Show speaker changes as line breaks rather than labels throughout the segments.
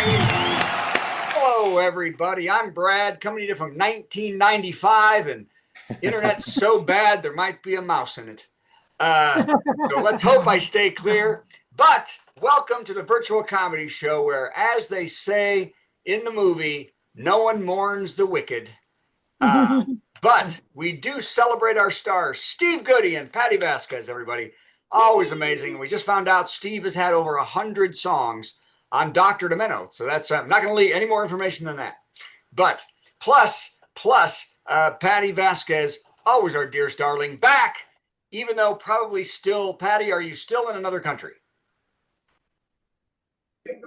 Hello, everybody. I'm Brad, coming to you from 1995, and internet's so bad there might be a mouse in it. So let's hope I stay clear. But welcome to the virtual comedy show where, as they say in the movie, no one mourns the wicked. But we do celebrate our stars, Steve Goody and Patty Vasquez, everybody. Always amazing. We just found out Steve has had over 100 songs on Dr. Demento. So that's, I'm not going to leave any more information than that. But plus, Patty Vasquez, always our dearest darling, back, even though probably still, Patty, are you still in another country?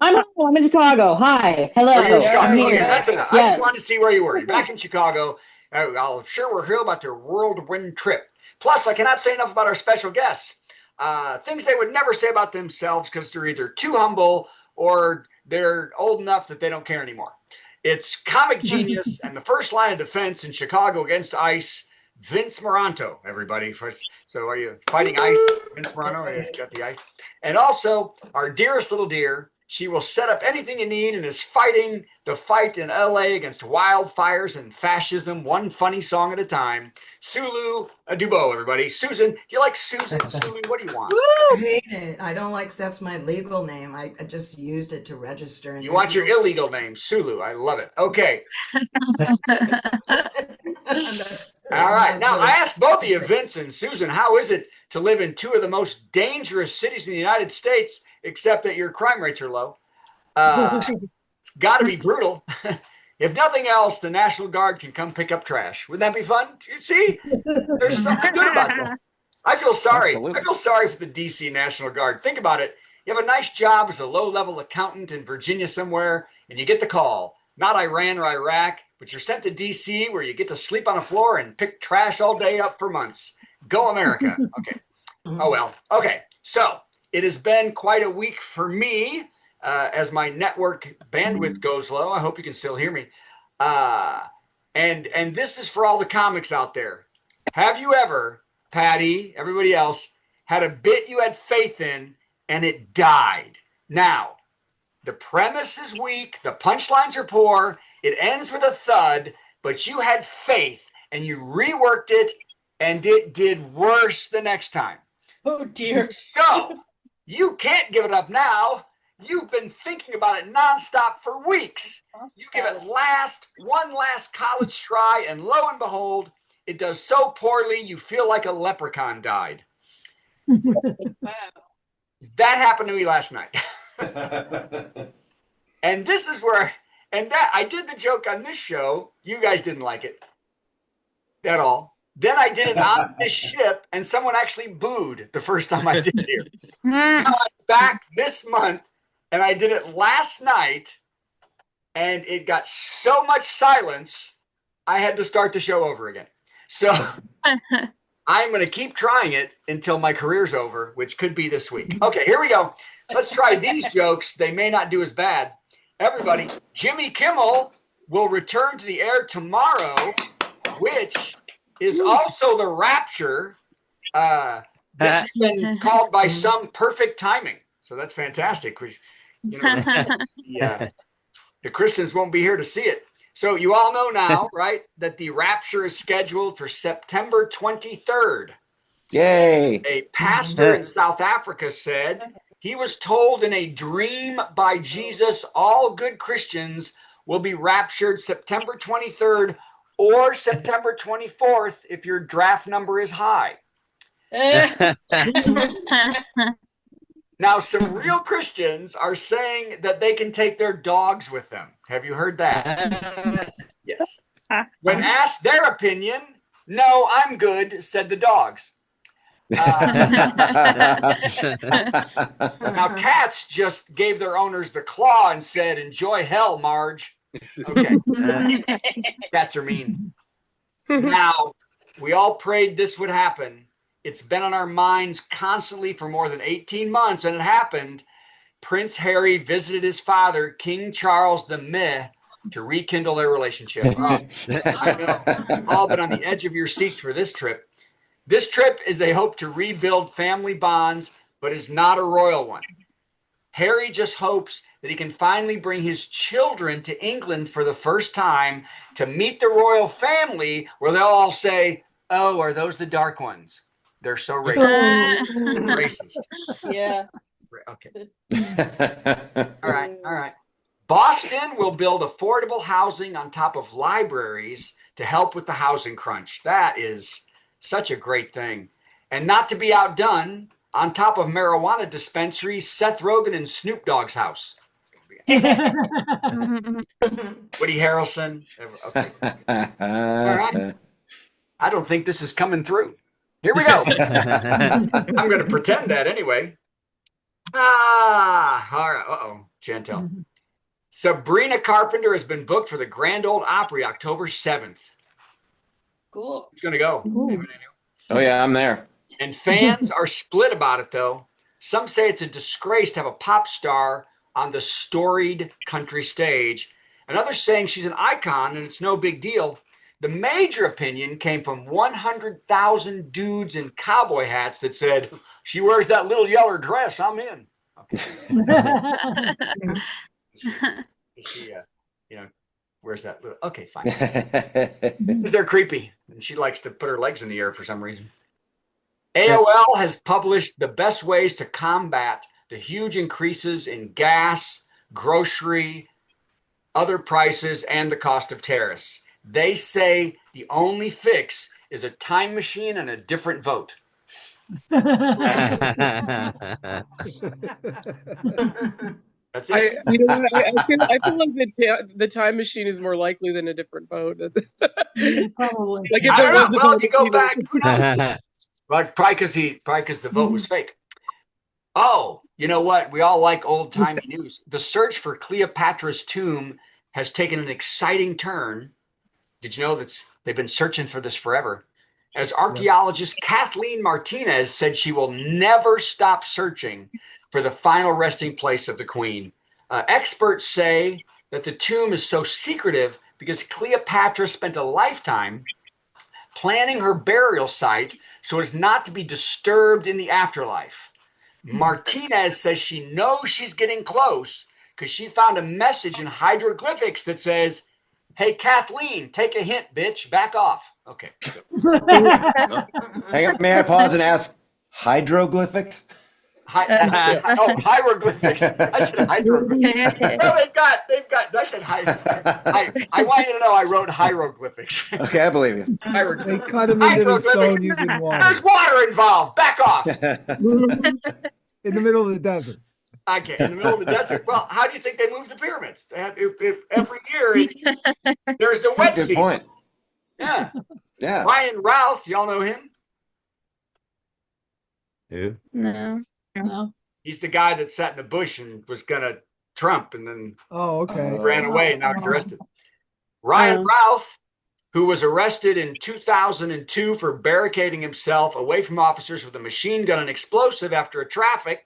I'm in Chicago. Hi. Hello.
Oh, you're in Chicago.
I'm
Okay,
here.
that's enough.
Yes.
I just wanted to see where you were. You're back in Chicago. I'm sure we're here about their whirlwind trip. Plus, I cannot say enough about our special guests. Things they would never say about themselves because they're either too humble or they're old enough that they don't care anymore. It's comic genius and the first line of defense in Chicago against ICE, Vince Moranto, everybody. So are you fighting ICE, Vince Moranto? You got the ICE. And also our dearest little dear. She will set up anything you need and is fighting the fight in LA against wildfires and fascism, one funny song at a time. Sulu Dubo, everybody. Susan, do you like Susan? Sulu, what do you want?
I hate it. I don't like, that's my legal name. I just used it to register. And
you want your illegal name, Sulu. I love it. Okay. All right. Now, I asked both of you, Vince and Susan, how is it to live in two of the most dangerous cities in the United States, except that your crime rates are low? It's got to be brutal. If nothing else, the National Guard can come pick up trash. Wouldn't that be fun? You see, there's something good about that. I feel sorry. Absolutely. I feel sorry for the D.C. National Guard. Think about it. You have a nice job as a low-level accountant in Virginia somewhere, and you get the call. Not Iran or Iraq, but you're sent to D.C. where you get to sleep on a floor and pick trash all day up for months. Go America. Okay. Oh, well. Okay. So it has been quite a week for me as my network bandwidth goes low. I hope you can still hear me. And this is for all the comics out there. Have you ever, Patty, everybody else, had a bit you had faith in and it died? Now, the premise is weak. The punchlines are poor. It ends with a thud, but you had faith and you reworked it and it did worse the next time.
Oh, dear.
So you can't give it up now. You've been thinking about it nonstop for weeks. You give it one last college try, and lo and behold, it does so poorly you feel like a leprechaun died.
Wow.
That happened to me last night. And this is where, and that I did the joke on this show. You guys didn't like it at all. Then I did it on this ship, and someone actually booed the first time I did it here. Now I'm back this month, and I did it last night, and it got so much silence, I had to start the show over again. So I'm going to keep trying it until my career's over, which could be this week. Okay, here we go. Let's try these jokes. They may not do as bad. Everybody, Jimmy Kimmel will return to the air tomorrow, which is also the rapture. This has been called by some perfect timing. So that's fantastic. You know, the Christians won't be here to see it. So you all know now, right, that the rapture is scheduled for September 23rd.
Yay.
A pastor in South Africa said he was told in a dream by Jesus all good Christians will be raptured September 23rd or September 24th if your draft number is high. Now, some real Christians are saying that they can take their dogs with them. Have you heard that? Yes. When asked their opinion, no, I'm good, said the dogs. Now, cats just gave their owners the claw and said, enjoy hell, Marge. Okay. Cats are mean. Now, we all prayed this would happen. It's been on our minds constantly for more than 18 months, and it happened. Prince Harry visited his father, King Charles the Meh, to rekindle their relationship. I know. You've all been on the edge of your seats for this trip. This trip is a hope to rebuild family bonds, but is not a royal one. Harry just hopes that he can finally bring his children to England for the first time to meet the royal family, where they'll all say, "Oh, are those the dark ones? They're so racist." Racist.
Yeah.
Okay. All right. Boston will build affordable housing on top of libraries to help with the housing crunch. That is such a great thing. And not to be outdone, on top of marijuana dispensaries, Seth Rogen and Snoop Dogg's house. Woody Harrelson. Okay. All right. I don't think this is coming through. Here we go. I'm going to pretend that anyway. All right. Uh-oh, Chantel. Sabrina Carpenter has been booked for the Grand Ole Opry October 7th.
Cool.
Who's going to go?
Oh, yeah, I'm there.
And fans are split about it, though. Some say it's a disgrace to have a pop star on the storied country stage, and others saying she's an icon and it's no big deal. The major opinion came from 100,000 dudes in cowboy hats that said, "She wears that little yellow dress, I'm in." Okay. She wears that little. Okay, fine. Because they're creepy, and she likes to put her legs in the air for some reason. AOL has published the best ways to combat the huge increases in gas, grocery, other prices, and the cost of tariffs. They say the only fix is a time machine and a different vote. That's it.
I feel like the time machine is more likely than a different vote.
Probably.
Like if
I
there
don't
was
know.
a
Well,
time
if you go
machine,
back, who knows? But probably because the vote was fake. Oh, you know what? We all like old-timey news. The search for Cleopatra's tomb has taken an exciting turn. Did you know that they've been searching for this forever? As archaeologist Kathleen Martinez said, she will never stop searching for the final resting place of the queen. Experts say that the tomb is so secretive because Cleopatra spent a lifetime planning her burial site so as not to be disturbed in the afterlife. Martinez says she knows she's getting close because she found a message in hieroglyphics that says, "Hey, Kathleen, take a hint, bitch. Back off." Okay.
Hang on, may I pause and ask, hydroglyphics?
Hieroglyphics. I said hieroglyphics. No, they've got, I said I want you to know I wrote hieroglyphics.
Okay, I believe you.
They
Hieroglyphics.
cut them into the stone using water
There's water involved. Back off.
in the middle of the desert.
Okay, in the middle of the desert. Well, how do you think they moved the pyramids? They had, if every year there's the wet
Good
season.
point.
Yeah.
Yeah.
Ryan Routh, y'all know him?
Who?
No.
He's the guy that sat in the bush and was gonna Trump and then
Oh, okay.
ran away and now he's arrested. Ryan Routh, who was arrested in 2002 for barricading himself away from officers with a machine gun and explosive after a traffic,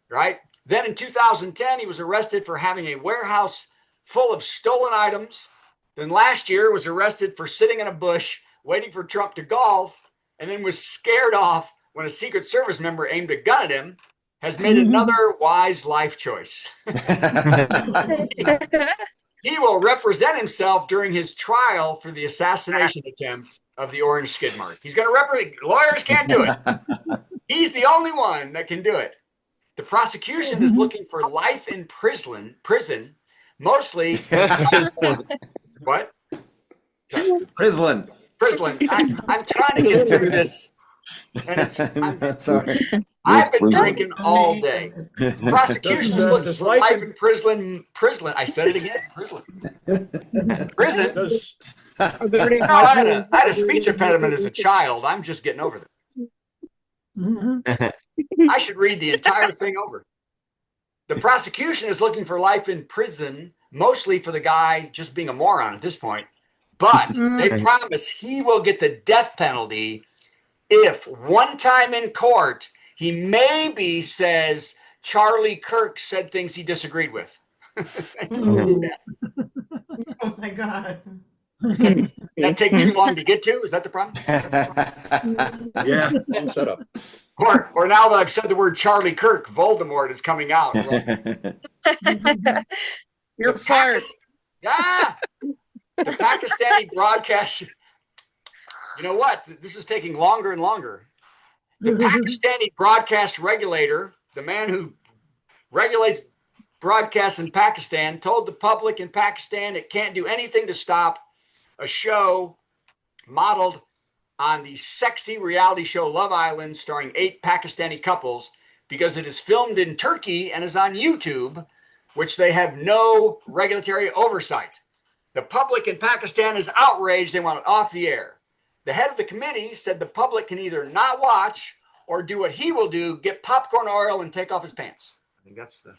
right? Then in 2010, he was arrested for having a warehouse full of stolen items. Then last year was arrested for sitting in a bush waiting for Trump to golf, and then was scared off when a Secret Service member aimed a gun at him. Has made another wise life choice. He will represent himself during his trial for the assassination attempt of the orange skid mark. He's going to represent. Lawyers can't do it. He's the only one that can do it. The prosecution is looking for life in prison, mostly. What?
Prislin.
I'm trying to get through this. And
Sorry.
I've been drinking all day. Prosecution is looking for life in prison. I said it again. Prison. No, I had a speech impediment as a child. I'm just getting over this. I should read the entire thing over. The prosecution is looking for life in prison, mostly for the guy just being a moron at this point. But they promise he will get the death penalty if one time in court he maybe says Charlie Kirk said things he disagreed with.
Oh my God.
That take too long to get to? Is that the problem?
Yeah.
Shut up.
Or now that I've said the word Charlie Kirk, Voldemort is coming out.
You're fired.
The Pakistani broadcast. You know what? This is taking longer and longer. The Pakistani broadcast regulator, the man who regulates broadcasts in Pakistan, told the public in Pakistan it can't do anything to stop a show modeled on the sexy reality show Love Island starring 8 Pakistani couples because it is filmed in Turkey and is on YouTube, which they have no regulatory oversight. The public in Pakistan is outraged. They want it off the air. The head of the committee said the public can either not watch or do what he will do, get popcorn oil and take off his pants. I think that's the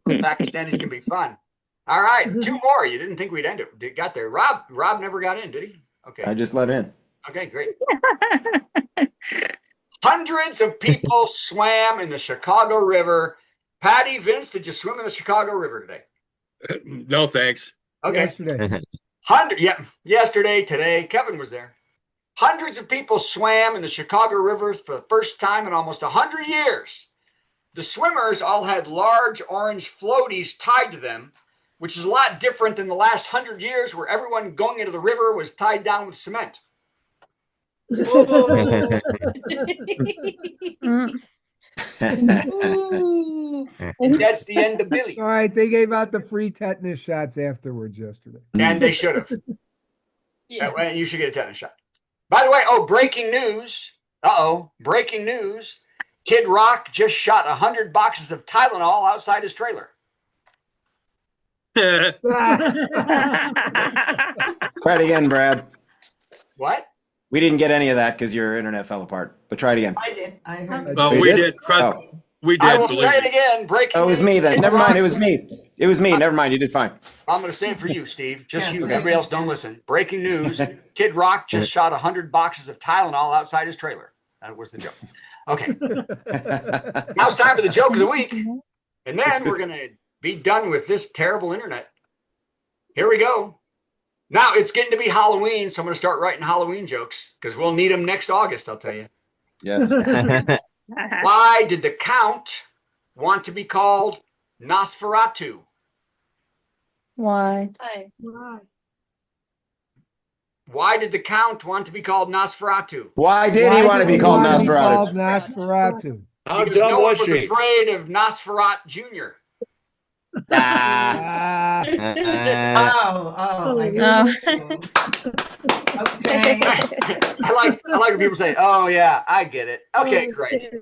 Pakistanis can be fun. All right, 2 more. You didn't think we'd end it. Got there. Rob never got in, did he? Okay.
I just let in.
Okay, great. Hundreds of people swam in the Chicago River. Patty, Vince, did you swim in the Chicago River today?
No, thanks.
Okay.
Yesterday.
Yesterday, today. Kevin was there. Hundreds of people swam in the Chicago River for the first time in almost 100 years. The swimmers all had large orange floaties tied to them, which is a lot different than the last 100 years where everyone going into the river was tied down with cement.
Ooh.
And that's the end of Billy.
All right, they gave out the free tetanus shots afterwards yesterday.
And they should have.
Yeah.
You should get a tetanus shot. By the way, breaking news. Breaking news. Kid Rock just shot 100 boxes of Tylenol outside his trailer.
Try it again, Brad.
What?
We didn't get any of that because your internet fell apart. But try it again.
I did. I heard.
Oh,
You
we
did?
did. Trust.
Oh.
We did.
I will
believe
say it
me.
again. Breaking
Oh, it was
news.
me then.
Kid
Never
Rock-
mind. It was me. It was me. Never mind. You did fine.
I'm going to say it for you, Steve. Just
Yes,
you.
okay.
Everybody else don't listen. Breaking news. Kid Rock just shot 100 boxes of Tylenol outside his trailer. That was the joke. Okay. Now it's time for the joke of the week. And then we're going to be done with this terrible internet. Here we go. Now it's getting to be Halloween, so I'm going to start writing Halloween jokes because we'll need them next August, I'll tell you.
Yes.
Why did the Count want to be called Nosferatu?
Why?
Hi.
Why did the Count want to be called Nosferatu?
Why did he want to be called
Why did he
Nosferatu?
called Nosferatu?
How
Because
dumb
no one
was
was
she?
afraid of Nosferat Jr.
Ah.
Oh, I
Oh.
got it. Okay.
I like when people say, "Oh yeah, I get it." Okay, great.